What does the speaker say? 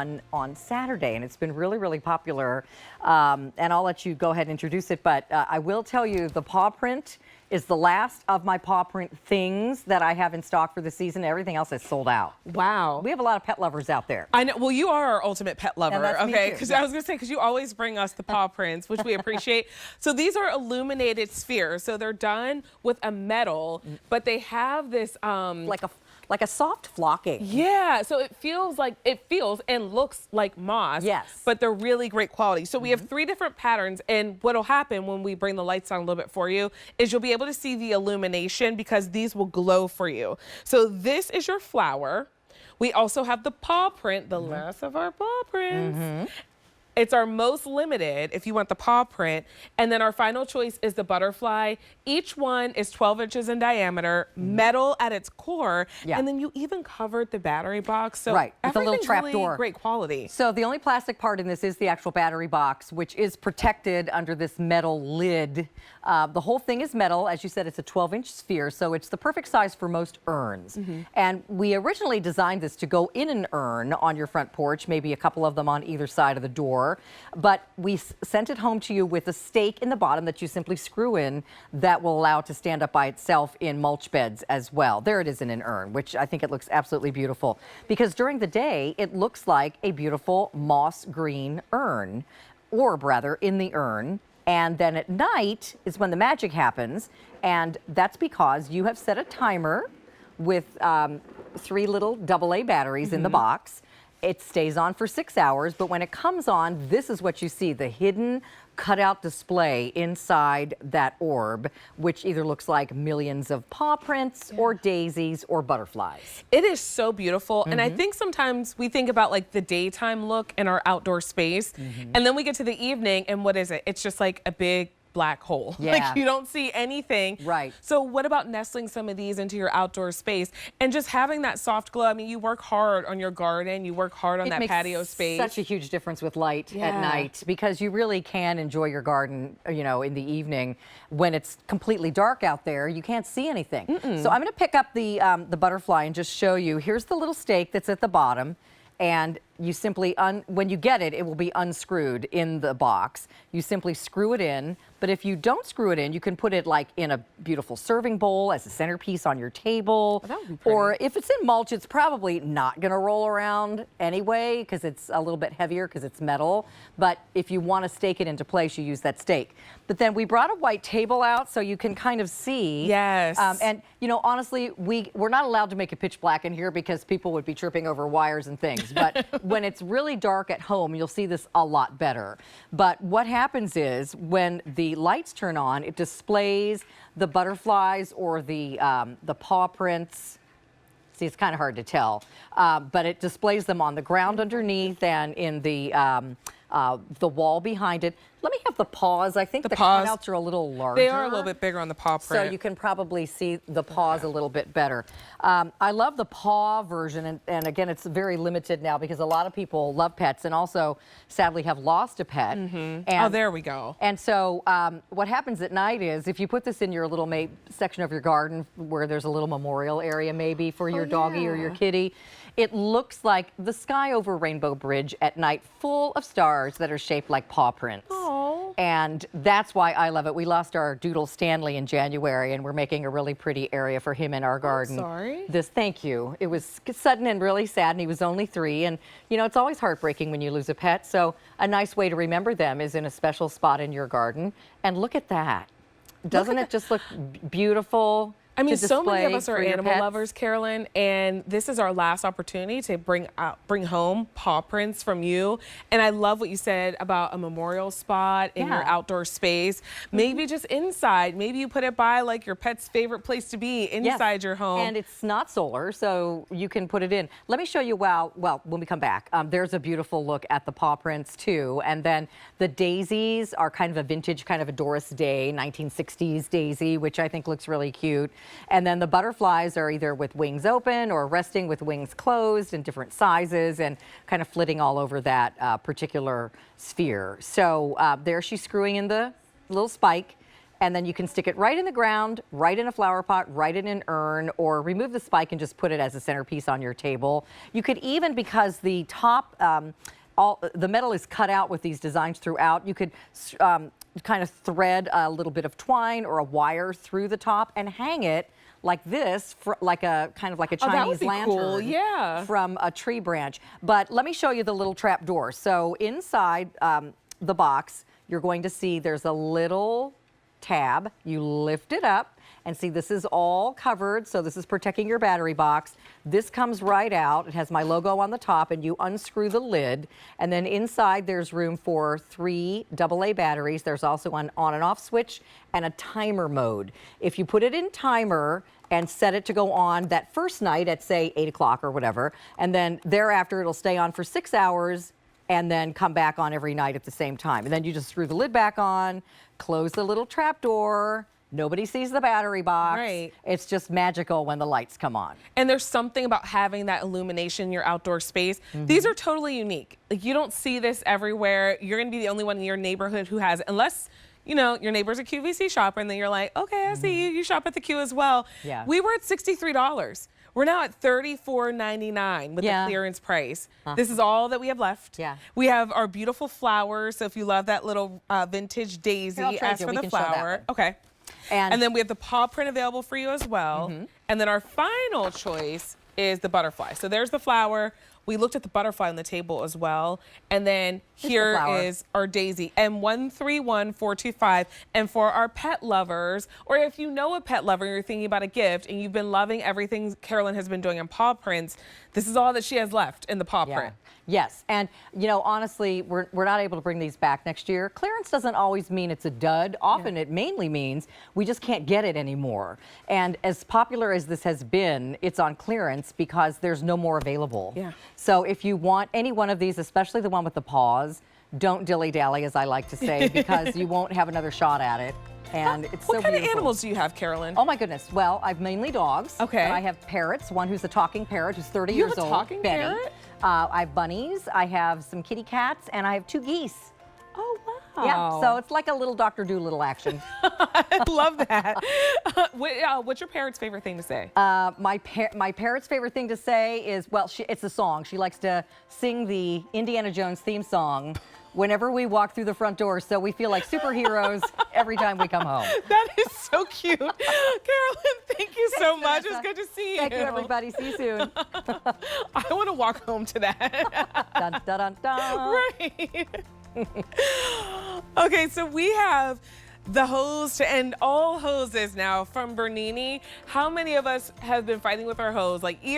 on Saturday, and it's been really popular. And I'll let you go ahead and introduce it, but I will tell you the paw print is the last of my paw print things that I have in stock for the season. Everything else is sold out. Wow. We have a lot of pet lovers out there. I know. Well, you are our ultimate pet lover, okay? Because yeah. I was going to say, because you always bring us the paw prints, which we appreciate. So these are illuminated spheres. So they're done with a metal, but they have this like a soft flocking. Yeah, so it feels and looks like moss. Yes. But they're really great quality. So we have 3 different patterns, and what'll happen when we bring the lights on a little bit for you is you'll be able to see the illumination because these will glow for you. So this is your flower. We also have the paw print, the last of our paw prints. It's our most limited if you want the paw print. And then our final choice is the butterfly. Each one is 12 inches in diameter, metal at its core. Yeah. And then you even covered the battery box. So right, it's a little trap really door. Great quality. So the only plastic part in this is the actual battery box, which is protected under this metal lid. The whole thing is metal. As you said, it's a 12-inch sphere, so it's the perfect size for most urns. And we originally designed this to go in an urn on your front porch, maybe a couple of them on either side of the door. But we sent it home to you with a stake in the bottom that you simply screw in that will allow it to stand up by itself in mulch beds as well. There it is in an urn, which I think it looks absolutely beautiful. Because during the day, it looks like a beautiful moss green urn, orb rather, in the urn. And then at night is when the magic happens. And that's because you have set a timer with 3 little AA batteries in the box. It stays on for 6 hours, but when it comes on, this is what you see, the hidden cutout display inside that orb, which either looks like millions of paw prints or daisies or butterflies. It is so beautiful. And I think sometimes we think about like the daytime look in our outdoor space, and then we get to the evening and what is it? It's just like a big black hole. Yeah. Like you don't see anything. Right. So what about nestling some of these into your outdoor space and just having that soft glow? I mean, you work hard on your garden, you work hard on that patio space. Such a huge difference with light at night, because you really can enjoy your garden, you know, in the evening when it's completely dark out there. You can't see anything. So I'm going to pick up the butterfly and just show you. Here's the little stake that's at the bottom. And you simply, when you get it, it will be unscrewed in the box. You simply screw it in, but if you don't screw it in, you can put it like in a beautiful serving bowl as a centerpiece on your table. That would be pretty. Or if it's in mulch, it's probably not gonna roll around anyway because it's a little bit heavier because it's metal. But if you wanna stake it into place, you use that stake. But then we brought a white table out so you can kind of see. Yes. And you know, honestly, we're not allowed to make it pitch black in here because people would be tripping over wires and things. But when it's really dark at home, you'll see this a lot better. But what happens is when the lights turn on, it displays the butterflies or the paw prints. See, it's kind of hard to tell, but it displays them on the ground underneath and in the wall behind it. Let me have the paws. I think the cutouts are a little larger. They are a little bit bigger on the paw print. So you can probably see the paws a little bit better. I love the paw version, and again, it's very limited now because a lot of people love pets and also sadly have lost a pet. And, oh, there we go. And so what happens at night is if you put this in your little section of your garden where there's a little memorial area maybe for your doggy or your kitty, it looks like the sky over Rainbow Bridge at night, full of stars that are shaped like paw prints. Aww. And that's why I love it. We lost our doodle Stanley in January, and we're making a really pretty area for him in our garden. Sorry. Thank you. It was sudden and really sad, and he was only 3. And, you know, it's always heartbreaking when you lose a pet. So a nice way to remember them is in a special spot in your garden. And look at that. Doesn't it just look beautiful? I mean, so many of us are animal pets? lovers, Carolyn, and this is our last opportunity to bring home paw prints from you. And I love what you said about a memorial spot in your outdoor space. Maybe just inside. Maybe you put it by like your pet's favorite place to be inside your home. And it's not solar, so you can put it in. Let me show you, well, when we come back, there's a beautiful look at the paw prints too. And then the daisies are kind of a vintage, kind of a Doris Day 1960s daisy, which I think looks really cute. And then the butterflies are either with wings open or resting with wings closed in different sizes and kind of flitting all over that particular sphere. So there she's screwing in the little spike. And then you can stick it right in the ground, right in a flower pot, right in an urn, or remove the spike and just put it as a centerpiece on your table. You could even, because the top, the metal is cut out with these designs throughout, you could kind of thread a little bit of twine or a wire through the top and hang it like this, like a kind of like a Chinese lantern, cool. Yeah, from a tree branch. But let me show you the little trap door. So inside the box, you're going to see there's a little tab. You lift it up and see this is all covered, so this is protecting your battery box. This comes right out. It has my logo on the top, and you unscrew the lid, and then inside there's room for 3 AA batteries. There's also an on and off switch and a timer mode. If you put it in timer and set it to go on that first night at, say, 8 o'clock or whatever, and then thereafter it'll stay on for 6 hours and then come back on every night at the same time. And then you just screw the lid back on, close the little trap door. Nobody sees the battery box. Right. It's just magical when the lights come on. And there's something about having that illumination in your outdoor space. These are totally unique. Like, you don't see this everywhere. You're gonna be the only one in your neighborhood who has, unless, you know, your neighbor's a QVC shopper and then you're like, okay, I see you, you shop at the Q as well. Yeah. We were at $63. We're now at $34.99 with the clearance price. This is all that we have left. Yeah. We have our beautiful flowers. So if you love that little vintage daisy, ask for the flower. Okay. And then we have the paw print available for you as well. And then our final choice is the butterfly. So there's the flower. We looked at the butterfly on the table as well. And then here is our daisy, M131425. And for our pet lovers, or if you know a pet lover, you're thinking about a gift and you've been loving everything Carolyn has been doing in paw prints, this is all that she has left in the paw print. Yes, and you know, honestly, we're not able to bring these back next year. Clearance doesn't always mean it's a dud. Often it mainly means we just can't get it anymore. And as popular as this has been, it's on clearance because there's no more available. Yeah. So if you want any one of these, especially the one with the paws, don't dilly-dally, as I like to say, because you won't have another shot at it. And it's so beautiful. What kind of animals do you have, Carolyn? Oh my goodness. Well, I've mainly dogs. Okay. But I have parrots, one who's a talking parrot who's 30 years old. You have a talking parrot? I have bunnies, I have some kitty cats, and I have 2 geese. Oh, wow. Yeah, so it's like a little Dr. Dolittle action. I love that. What's your parrot's favorite thing to say? My parrot's favorite thing to say is, well, it's a song. She likes to sing the Indiana Jones theme song whenever we walk through the front door, so we feel like superheroes every time we come home. That is so cute. Carolyn, thank you so much. It's good to see you. Thank you, everybody. See you soon. I want to walk home to that. Dun, dun, dun, dun. Right. Okay, so we have the hose to end all hoses now from Bernini. How many of us have been fighting with our hose? Like,